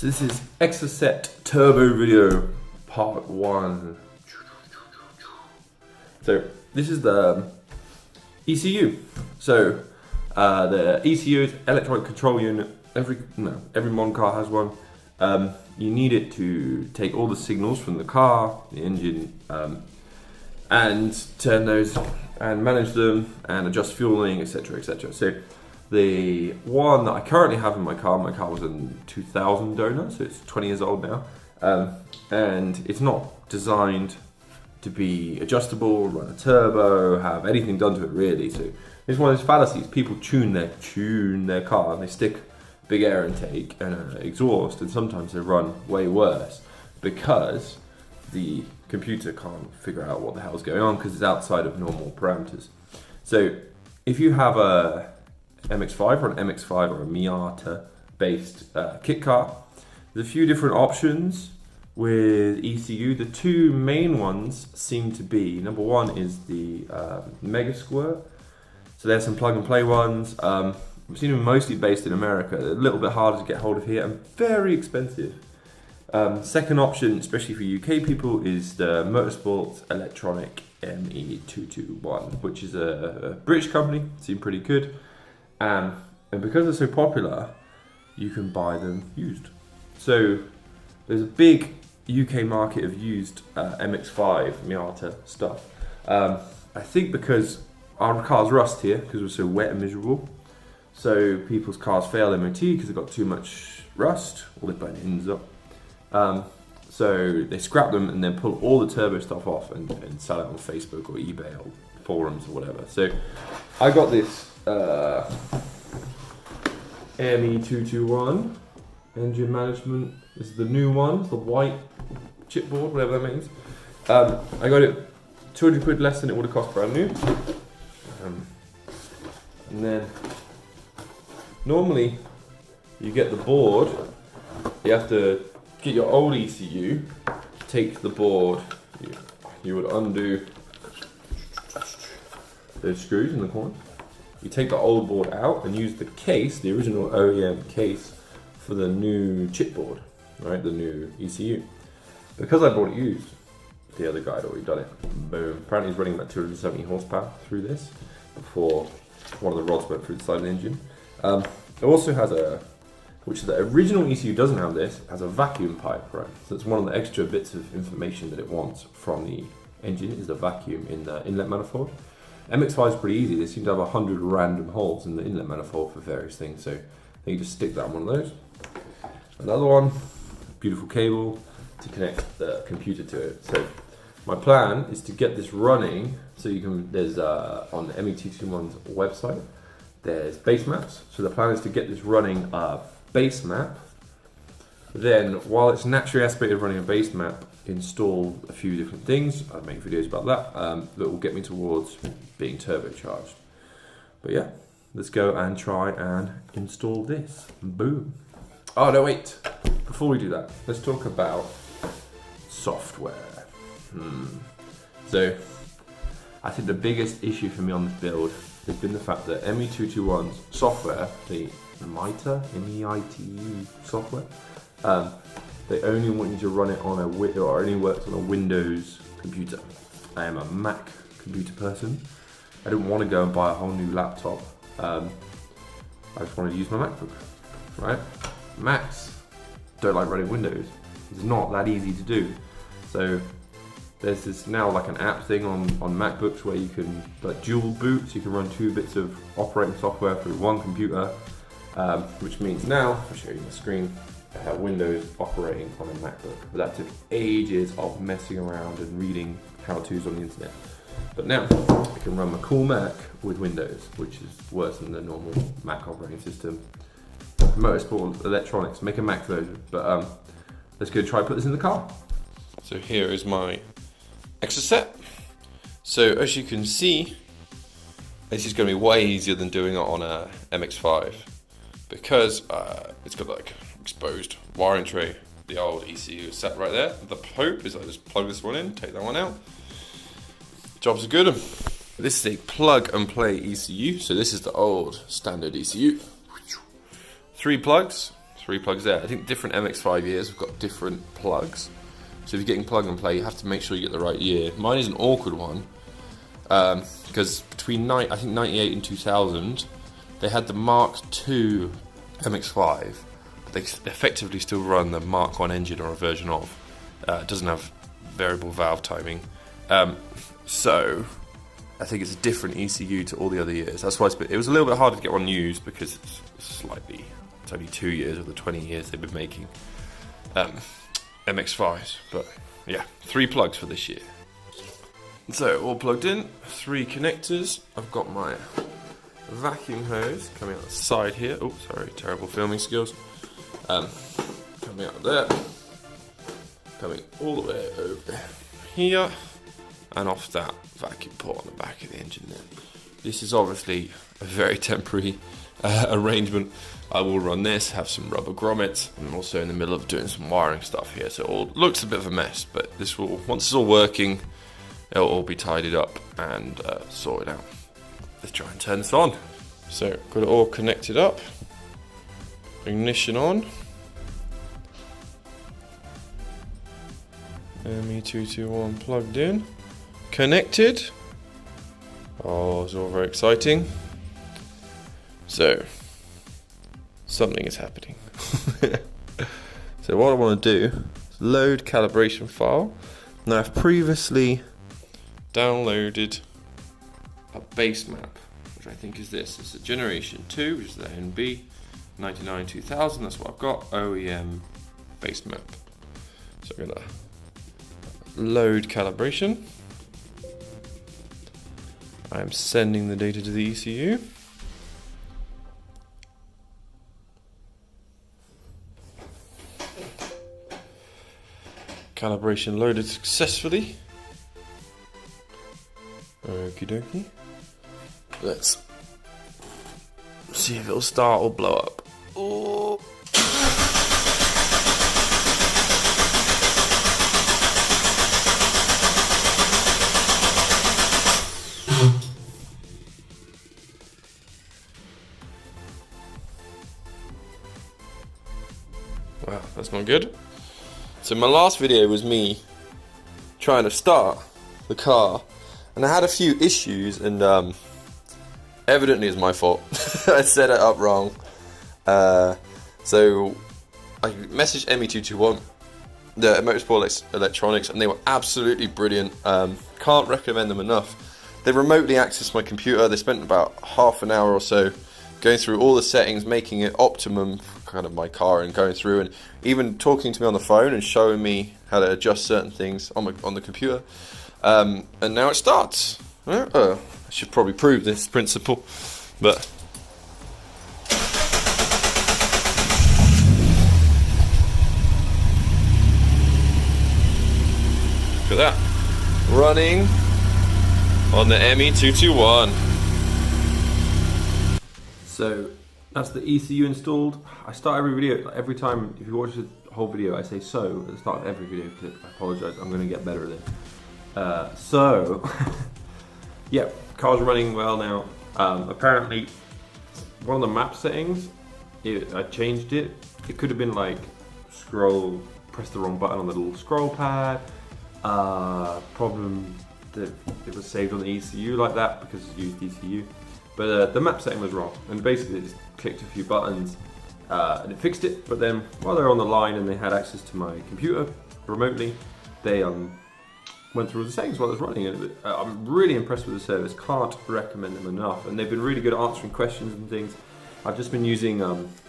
So this is Exocet Turbo video part 1. So this is the ECU. So the ECU is electronic control unit. Every modern car has one. You need it to take all the signals from the car, the engine, and turn those and manage them and adjust fueling, etc., etc. So the one that I currently have in my car was a 2000 donor, so it's 20 years old now, and it's not designed to be adjustable, run a turbo, have anything done to it really. So it's one of those fallacies. People tune their car and they stick big air intake and an exhaust, and sometimes they run way worse because the computer can't figure out what the hell's going on because it's outside of normal parameters. So if you have a MX-5 or an MX-5 or a Miata based kit car, there's a few different options with ECU. The two main ones seem to be, number one is the Mega Squirt. So there's some plug and play ones. I've seen them mostly based in America. They're a little bit harder to get hold of here and very expensive. Second option, especially for UK people, is the Motorsport Electronic ME221, which is a British company. Seem pretty good. And because they're so popular, you can buy them used. So there's a big UK market of used MX-5 Miata stuff. I think because our cars rust here because we're so wet and miserable. So people's cars fail MOT because they've got too much rust, or they burn ends up. So they scrap them and then pull all the turbo stuff off and sell it on Facebook or eBay or forums or whatever. So I got this ME221 engine management. This is the new one, the white chipboard, whatever that means. I got it 200 quid less than it would have cost brand new. And then normally you get the board, you have to get your old ECU, take the board, you would undo those screws in the corner. You take the old board out and use the case, the original OEM case, for the new chipboard, right? The new ECU. Because I bought it used, the other guy had already done it. Boom. Apparently he's running about 270 horsepower through this before one of the rods went through the side of the engine. It also has which the original ECU doesn't have this, has a vacuum pipe, right? So it's one of the extra bits of information that it wants from the engine is the vacuum in the inlet manifold. MX-5 is pretty easy. They seem to have 100 random holes in the inlet manifold for various things. So you just stick that on one of those. Another one, beautiful cable to connect the computer to it. So my plan is to get this running. So you can, there's on the ME221's website, there's base maps. So the plan is to get this running base map. Then while it's naturally aspirated running a base map, install a few different things. I'll make videos about that will get me towards being turbocharged. But yeah, let's go and try and install this. Boom. Oh no, wait. Before we do that, let's talk about software. So I think the biggest issue for me on this build has been the fact that ME221's software, the MITA, M-E-I-T-E software, they only want you to run it on or only works on a Windows computer. I am a Mac computer person. I didn't want to go and buy a whole new laptop. I just wanted to use my MacBook, right? Macs don't like running Windows. It's not that easy to do. So there's this now like an app thing on MacBooks where you can like dual boot, so you can run 2 bits of operating software through one computer, which means now, I'll show you my screen, I have Windows operating on a MacBook. But that took ages of messing around and reading how-tos on the internet. But now I can run my cool Mac with Windows, which is worse than the normal Mac operating system. Motorsport Electronics, make a Mac version. But let's go try and put this in the car. So here is my Exocet. So as you can see, this is going to be way easier than doing it on a MX-5 because it's got like exposed wiring tray. The old ECU is set right there. The hope is I just plug this one in, take that one out. Jobs are good. This is a plug and play ECU. So this is the old standard ECU. 3 plugs, 3 plugs there. I think different MX5 years have got different plugs. So if you're getting plug and play, you have to make sure you get the right year. Mine is an awkward one because between I think 98 and 2000, they had the Mark II MX5, but they effectively still run the Mark I engine or a version of. It doesn't have variable valve timing. So I think it's a different ECU to all the other years. That's why it was a little bit harder to get one used because it's only 2 years of the 20 years they've been making MX5s. But yeah, 3 plugs for this year. So all plugged in, 3 connectors. I've got my vacuum hose coming out the side here. Oh, sorry, terrible filming skills. Coming out there, coming all the way over here, and off that vacuum port on the back of the engine there. This is obviously a very temporary arrangement. I will run this, have some rubber grommets. I'm also in the middle of doing some wiring stuff here, so it all looks a bit of a mess, but this will, once it's all working, it'll all be tidied up and sorted out. Let's try and turn this on. So, got it all connected up. Ignition on. ME221 plugged in. Connected. Oh, it's all very exciting. So, something is happening. So what I want to do is load calibration file. Now I've previously downloaded a base map, which I think is this. It's a Generation 2, which is the NB 99 2000. That's what I've got. OEM base map. So I'm gonna load calibration. I'm sending the data to the ECU. Calibration loaded successfully. Okie dokie. Let's see if it'll start or blow up. Oh. Wow, that's not good. So my last video was me trying to start the car, and I had a few issues, and evidently it's my fault. I set it up wrong. So I messaged ME221, the Motorsport Electronics, and they were absolutely brilliant. Can't recommend them enough. They remotely accessed my computer. They spent about half an hour or so going through all the settings, making it optimum for kind of my car, and going through and even talking to me on the phone and showing me how to adjust certain things on the computer. And now it starts. I should probably prove this principle, but look at that, running on the ME221. So that's the ECU installed. I start every video, every time, if you watch the whole video, I say so at the start of every video clip. I apologise, I'm going to get better at it. Yeah, car's running well now. Apparently, one of the map settings, I changed it. It could have been like press the wrong button on the little scroll pad. Problem that it was saved on the ECU like that because it used ECU. But the map setting was wrong, and basically it just clicked a few buttons and it fixed it. But then while they were on the line and they had access to my computer remotely, they went through the settings while it was running. And I'm really impressed with the service, can't recommend them enough. And they've been really good at answering questions and things. I've just been using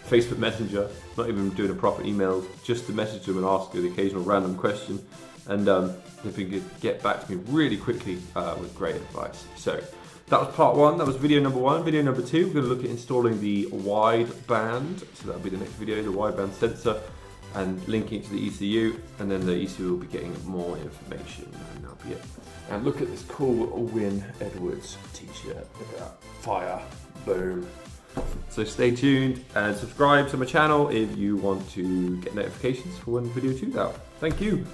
Facebook Messenger, not even doing a proper email, just to message them and ask the occasional random question. And they've been good, get back to me really quickly with great advice. So that was part 1, that was video number 1. Video number 2, we're going to look at installing the wideband. So that'll be the next video, the wideband sensor, and linking it to the ECU. And then the ECU will be getting more information, and that'll be it. And look at this cool Win Edwards t-shirt. Look at that, fire, boom. So stay tuned and subscribe to my channel if you want to get notifications for when video 2's out. Thank you.